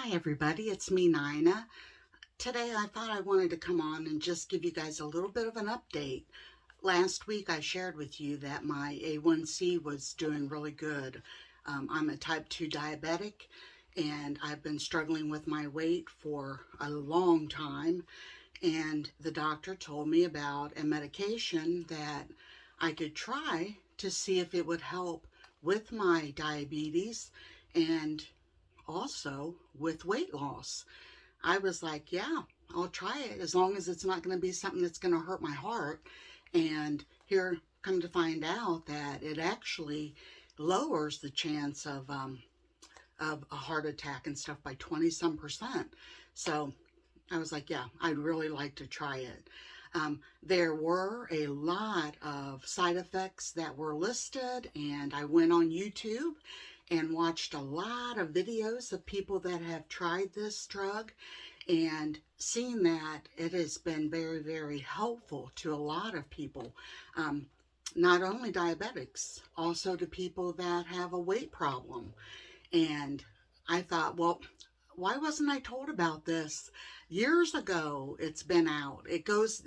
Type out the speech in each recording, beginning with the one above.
Hi everybody, it's me Nina. Today I thought I wanted to come on and just give you guys a little bit of an update. Last week I shared with you that my A1C was doing really good. I'm a type 2 diabetic and I've been struggling with my weight for a long time, and the doctor told me about a medication that I could try to see if it would help with my diabetes and also with weight loss. I was like, yeah, I'll try it as long as it's not going to be something that's going to hurt my heart. And here, come to find out that it actually lowers the chance of a heart attack and stuff by 20 some percent. So I was like, yeah, I'd really like to try it. There were a lot of side effects that were listed, and I went on YouTube and watched a lot of videos of people that have tried this drug and seen that it has been very, very helpful to a lot of people. Um, Not only diabetics, also to people that have a weight problem. And I thought, well, why wasn't I told about this years ago? It's been out.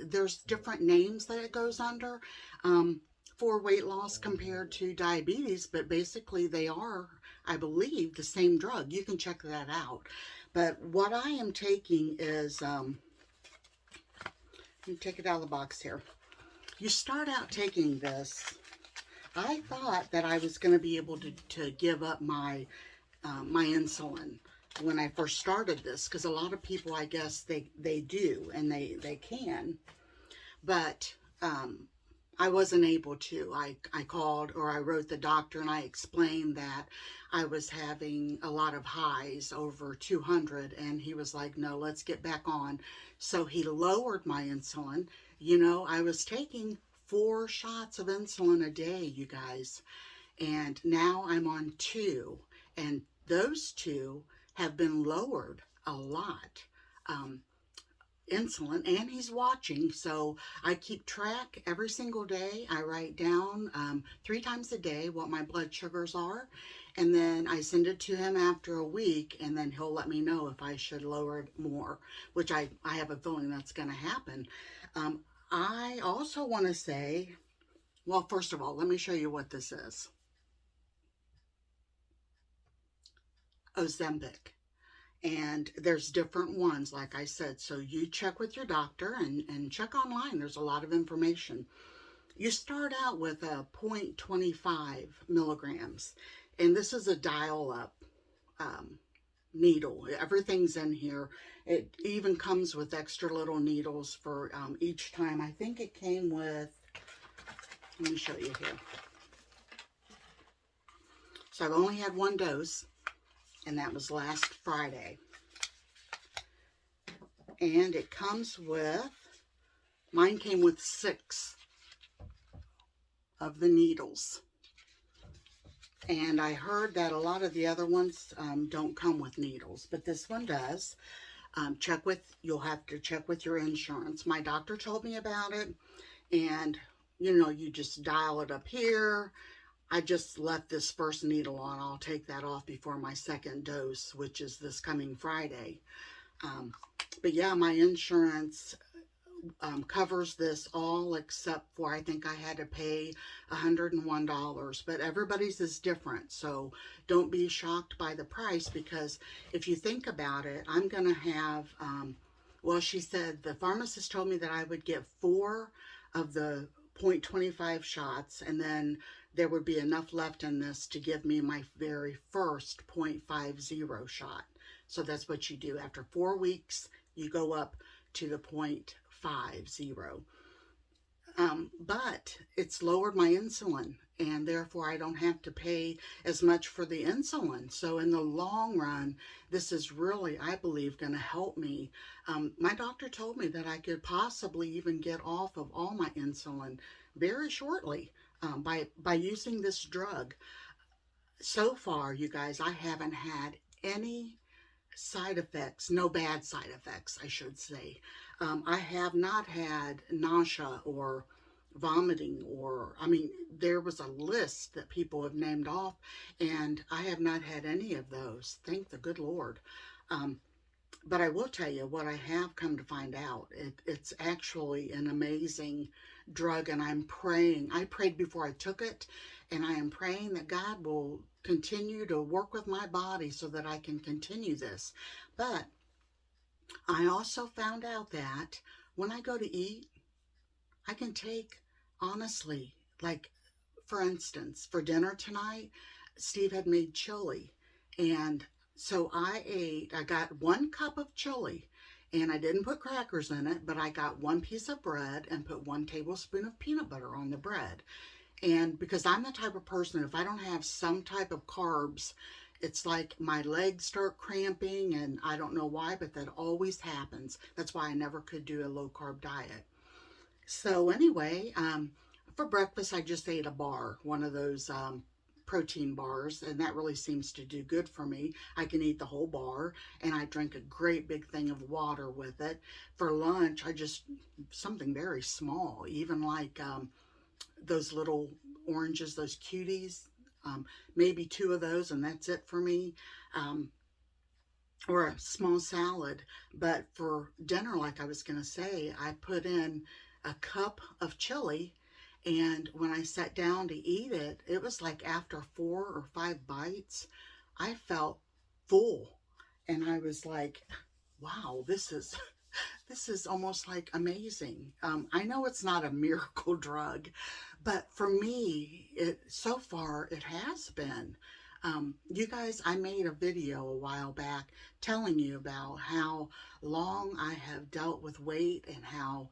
There's different names that it goes under um, for weight loss compared to diabetes, but basically they are, I believe, the same drug. You can check that out. But what I am taking is, let me take it out of the box here. You start out taking this. I thought that I was going to be able to give up my insulin when I first started this, because a lot of people, I guess, they do, and they can, but I wasn't able to. I called, or I wrote the doctor and I explained that I was having a lot of highs over 200, and he was like, no, let's get back on. So he lowered my insulin. I was taking 4 shots of insulin a day, you guys, and now I'm on 2, and those 2 have been lowered a lot. Um, Insulin, and he's watching, so I keep track every single day. I write down 3 times a day what my blood sugars are, and then I send it to him after a week, and then he'll let me know if I should lower it more, which I have a feeling that's going to happen. I also want to say, well, first of all, let me show you what this is. Ozempic. And there's different ones, like I said. So you check with your doctor and check online. There's a lot of information. You start out with a 0.25 milligrams. And this is a dial up um, needle. Everything's in here. It even comes with extra little needles for each time. I think it came with, let me show you here. So I've only had 1 dose, and that was last Friday. And it comes with, mine came with 6 of the needles. And I heard that a lot of the other ones don't come with needles, but this one does. You'll have to check with your insurance. My doctor told me about it, and you just dial it up here. I just left this first needle on. I'll take that off before my second dose, which is this coming Friday. But yeah, my insurance covers this all except for, I think I had to pay $101, but everybody's is different. So don't be shocked by the price, because if you think about it, I'm going to have, well, she said, the pharmacist told me that I would get 4 of the 0.25 shots, and then there would be enough left in this to give me my very first 0.50 shot. So that's what you do. After 4 weeks, you go up to the 0.50. But it's lowered my insulin, and therefore I don't have to pay as much for the insulin. So in the long run, this is really, I believe, going to help me. My doctor told me that I could possibly even get off of all my insulin very shortly by using this drug. So far, you guys, I haven't had any side effects, no bad side effects, I should say. I have not had nausea or vomiting, I mean, there was a list that people have named off, and I have not had any of those. Thank the good Lord. Um, but I will tell you what I have come to find out. It's actually an amazing drug, and I'm praying. I prayed before I took it, and I am praying that God will continue to work with my body so that I can continue this. But I also found out that when I go to eat, I can take, honestly, like for instance, for dinner tonight, Steve had made chili. And so I got 1 cup of chili, and I didn't put crackers in it, but I got 1 piece of bread and put 1 tablespoon of peanut butter on the bread. And because I'm the type of person, if I don't have some type of carbs, it's like my legs start cramping, and I don't know why, but that always happens. That's why I never could do a low carb diet. So anyway, for breakfast, I just ate a bar, one of those protein bars, and that really seems to do good for me. I can eat the whole bar, and I drink a great big thing of water with it. For lunch, I just, something very small, even like those little oranges, those cuties, maybe 2 of those, and that's it for me. Um, or a small salad. But for dinner, like I was going to say, I put in a cup of chili. And when I sat down to eat it, it was like after 4 or 5 bites, I felt full. And I was like, wow, this is almost like amazing. I know it's not a miracle drug, but for me, it so far it has been. You guys, I made a video a while back telling you about how long I have dealt with weight and how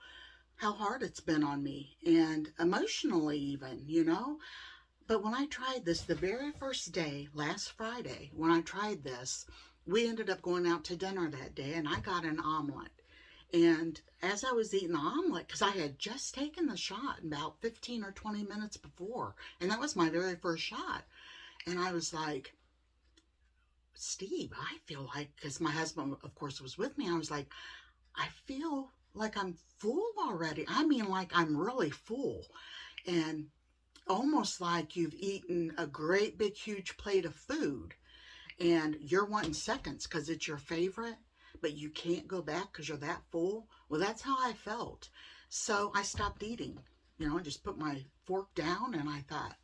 hard it's been on me and emotionally even, you know. But when I tried this the very first day, last Friday, when I tried this, we ended up going out to dinner that day, and I got an omelet. And as I was eating the omelet, because I had just taken the shot about 15 or 20 minutes before, and that was my very first shot. And I was like, Steve, I feel like, because my husband, of course, was with me, I was like, I feel like I'm full already. I mean, like I'm really full. And almost like you've eaten a great big huge plate of food and you're wanting seconds because it's your favorite, but you can't go back because you're that full. Well, that's how I felt. So I stopped eating. I just put my fork down and I thought,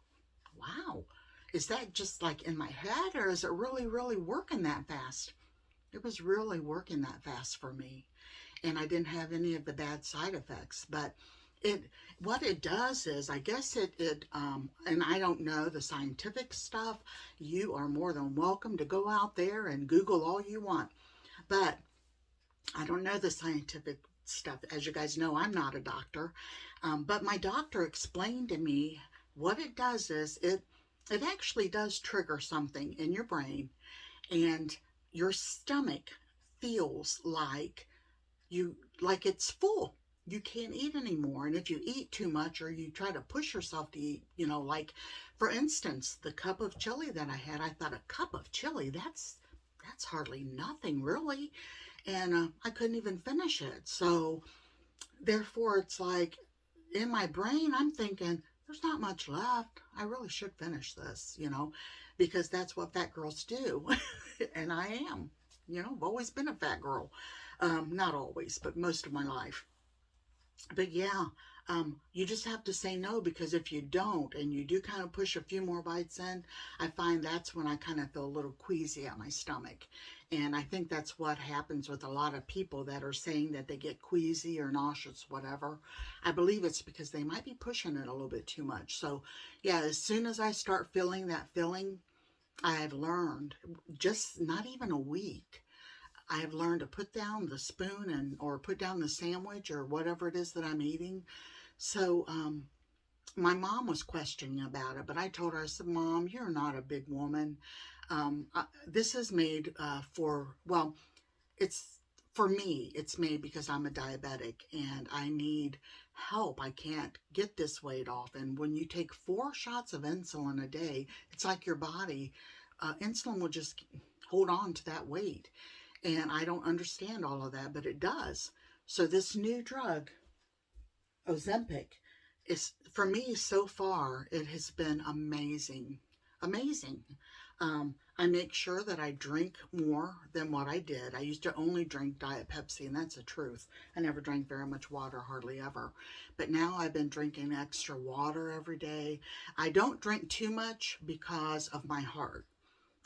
wow, is that just like in my head, or is it really, really working that fast? It was really working that fast for me. And I didn't have any of the bad side effects. But it, what it does is, I guess and I don't know the scientific stuff. You are more than welcome to go out there and Google all you want. But I don't know the scientific stuff. As you guys know, I'm not a doctor. But my doctor explained to me what it does is it actually does trigger something in your brain, and your stomach feels like it's full. You can't eat anymore. And if you eat too much or you try to push yourself to eat, like for instance, the cup of chili that I had, I thought a cup of chili, that's hardly nothing really. And I couldn't even finish it. So therefore it's like in my brain, I'm thinking, there's not much left. I really should finish this, because that's what fat girls do. And I am, I've always been a fat girl. Not always, but most of my life. But yeah, you just have to say no, because if you don't and you do kind of push a few more bites in, I find that's when I kind of feel a little queasy at my stomach. And I think that's what happens with a lot of people that are saying that they get queasy or nauseous, whatever. I believe it's because they might be pushing it a little bit too much. So yeah, as soon as I start feeling that feeling, I've learned, just not even a week, I have learned to put down the spoon or put down the sandwich or whatever it is that I'm eating. So my mom was questioning about it, but I told her, I said, Mom, you're not a big woman. This is made well, it's for me, it's made because I'm a diabetic and I need help. I can't get this weight off. And when you take 4 shots of insulin a day, it's like your body, insulin will just hold on to that weight. And I don't understand all of that, but it does. So this new drug, Ozempic, is, for me so far, it has been amazing. Amazing. I make sure that I drink more than what I did. I used to only drink Diet Pepsi, and that's the truth. I never drank very much water, hardly ever. But now I've been drinking extra water every day. I don't drink too much because of my heart.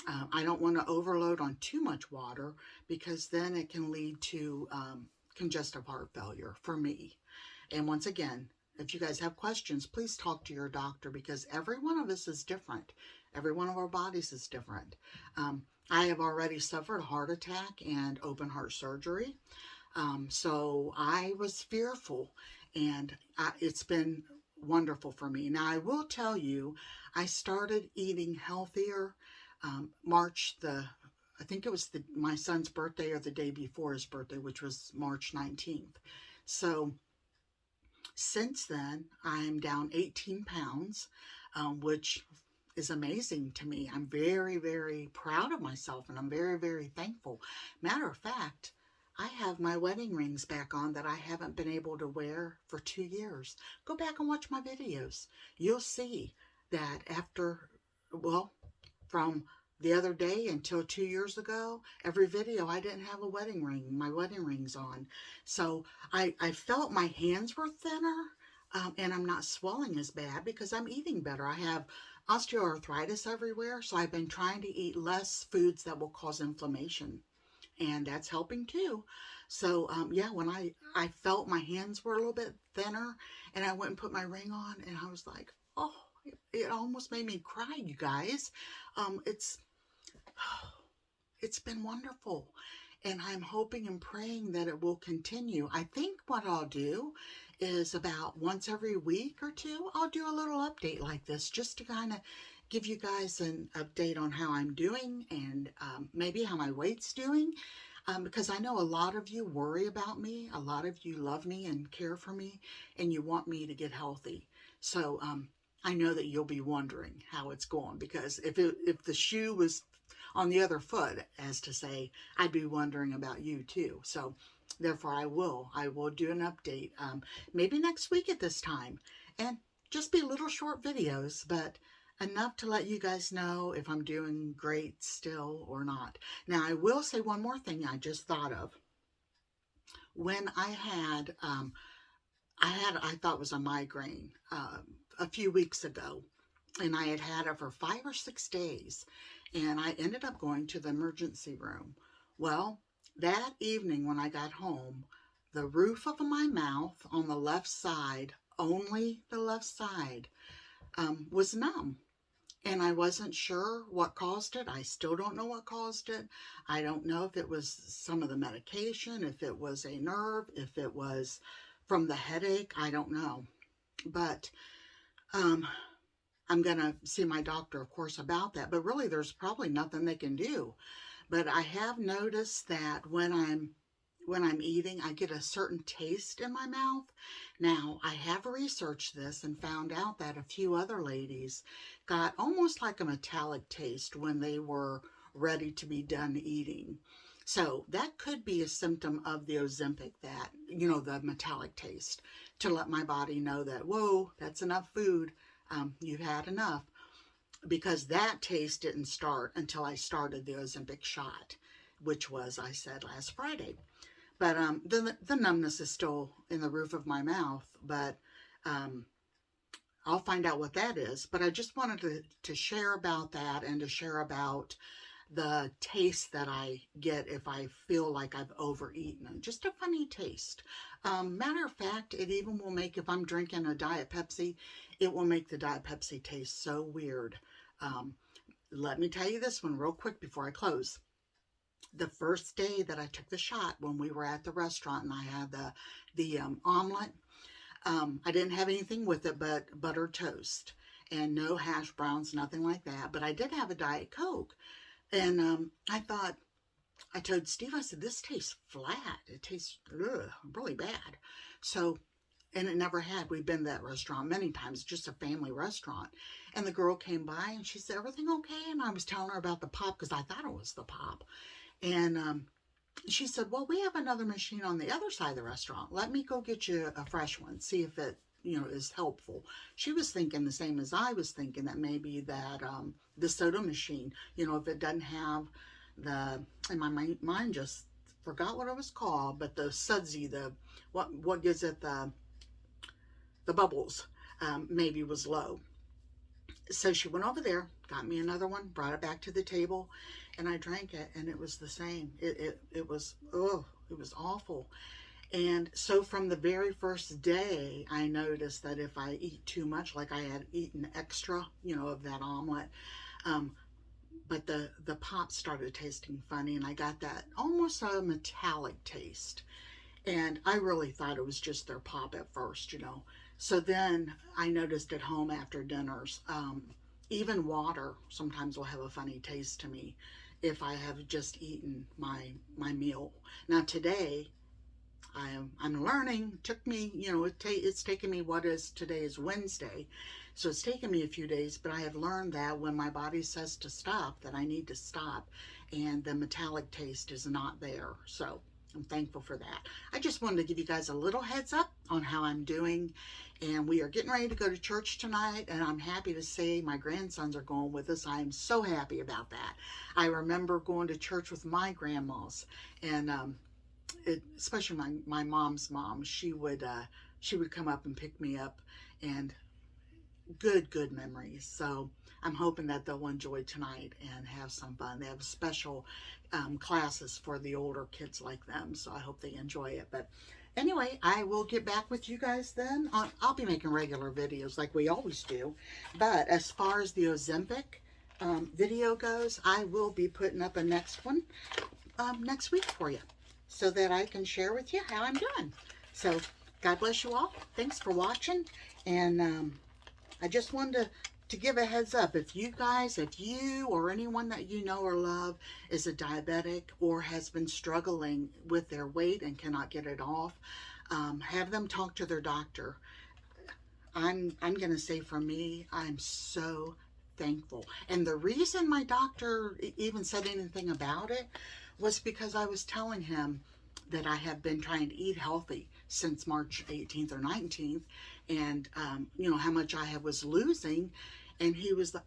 I don't want to overload on too much water because then it can lead to congestive heart failure for me. And once again, if you guys have questions, please talk to your doctor because every one of us is different. Every one of our bodies is different. I have already suffered a heart attack and open heart surgery. So I was fearful, and it's been wonderful for me. Now, I will tell you, I started eating healthier I think it was my son's birthday or the day before his birthday, which was March 19th. So since then, I'm down 18 pounds, which is amazing to me. I'm very, very proud of myself, and I'm very, very thankful. Matter of fact, I have my wedding rings back on that I haven't been able to wear for 2 years. Go back and watch my videos. You'll see that well, from the other day until 2 years ago, every video I didn't have my wedding rings on. So I felt my hands were thinner, and I'm not swelling as bad because I'm eating better. I have osteoarthritis everywhere, so I've been trying to eat less foods that will cause inflammation, and that's helping too. So yeah, when I felt my hands were a little bit thinner, and I went and put my ring on, and I was like, oh, it almost made me cry, you guys. It's it's been wonderful, and I'm hoping and praying that it will continue. I think what I'll do is about once every week or two, I'll do a little update like this just to kind of give you guys an update on how I'm doing and maybe how my weight's doing. Because I know a lot of you worry about me, a lot of you love me and care for me, and you want me to get healthy. So I know that you'll be wondering how it's going, because if the shoe was on the other foot, as to say, I'd be wondering about you too. So therefore I will do an update, maybe next week at this time, and just be little short videos, but enough to let you guys know if I'm doing great still or not. Now, I will say one more thing I just thought of. When I thought it was a migraine a few weeks ago, and I had had it for 5 or 6 days, and I ended up going to the emergency room. Well, that evening when I got home, the roof of my mouth on the left side, only the left side, was numb. And I wasn't sure what caused it. I still don't know what caused it. I don't know if it was some of the medication, if it was a nerve, if it was from the headache. I don't know. But I'm going to see my doctor, of course, about that. But really, there's probably nothing they can do. But I have noticed that when I'm eating, I get a certain taste in my mouth. Now, I have researched this and found out that a few other ladies got almost like a metallic taste when they were ready to be done eating. So that could be a symptom of the Ozempic, that, the metallic taste, to let my body know that, whoa, that's enough food. You've had enough. Because that taste didn't start until I started the Ozempic shot, which was, I said, last Friday. But the numbness is still in the roof of my mouth, but I'll find out what that is. But I just wanted to share about that, and to share about the taste that I get if I feel like I've overeaten. Just a funny taste. Matter of fact, it even will make, if I'm drinking a Diet Pepsi, it will make the Diet Pepsi taste so weird. Let me tell you this one real quick before I close. The first day that I took the shot, when we were at the restaurant and I had the omelet, I didn't have anything with it but buttered toast and no hash browns, nothing like that. But I did have a Diet Coke. And I told Steve, I said, this tastes flat. It tastes really bad. So, and it never had. We've been to that restaurant many times, just a family restaurant. And the girl came by and she said, everything okay? And I was telling her about the pop because I thought it was the pop. And she said, well, we have another machine on the other side of the restaurant. Let me go get you a fresh one, see if it is helpful. She was thinking the same as I was thinking, that maybe that the soda machine, if it doesn't have and my mind just forgot what it was called, but the sudsy, what gives it the bubbles, maybe was low. So she went over there, got me another one, brought it back to the table, and I drank it, and it was the same. It was, oh, it was awful. And so from the very first day, I noticed that if I eat too much, like I had eaten extra, of that omelet, but the pop started tasting funny, and I got that almost a metallic taste. And I really thought it was just their pop at first. So then I noticed at home after dinners, even water sometimes will have a funny taste to me if I have just eaten my meal. Now today, I'm learning. Took me, it's taken me, today is Wednesday, so it's taken me a few days, but I have learned that when my body says to stop, that I need to stop, and the metallic taste is not there. So I'm thankful for that. I just wanted to give you guys a little heads up on how I'm doing, and we are getting ready to go to church tonight, and I'm happy to say my grandsons are going with us. I'm so happy about that. I remember going to church with my grandmas, and especially my mom's mom, she would come up and pick me up, and good memories. So I'm hoping that they'll enjoy tonight and have some fun. They have special classes for the older kids like them, so I hope they enjoy it. But anyway, I will get back with you guys then. I'll be making regular videos like we always do, but as far as the Ozempic video goes, I will be putting up a next one next week for you, so that I can share with you how I'm doing. So God bless you all. Thanks for watching. And I just wanted to give a heads up. If you or anyone that you know or love is a diabetic or has been struggling with their weight and cannot get it off, have them talk to their doctor. I'm going to say, for me, I'm so thankful. And the reason my doctor even said anything about it was because I was telling him that I have been trying to eat healthy since March 18th or 19th, and how much I was losing. And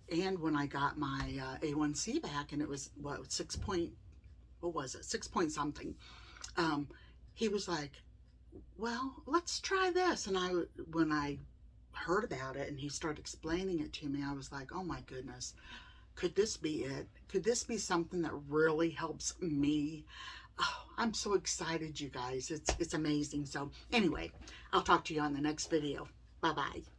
and when I got my A1C back, and it was 6 point something, he was like, well, let's try this. And when I heard about it and he started explaining it to me, I was like, oh my goodness, could this be it? Could this be something that really helps me? Oh, I'm so excited, you guys. It's amazing. So anyway, I'll talk to you on the next video. Bye-bye.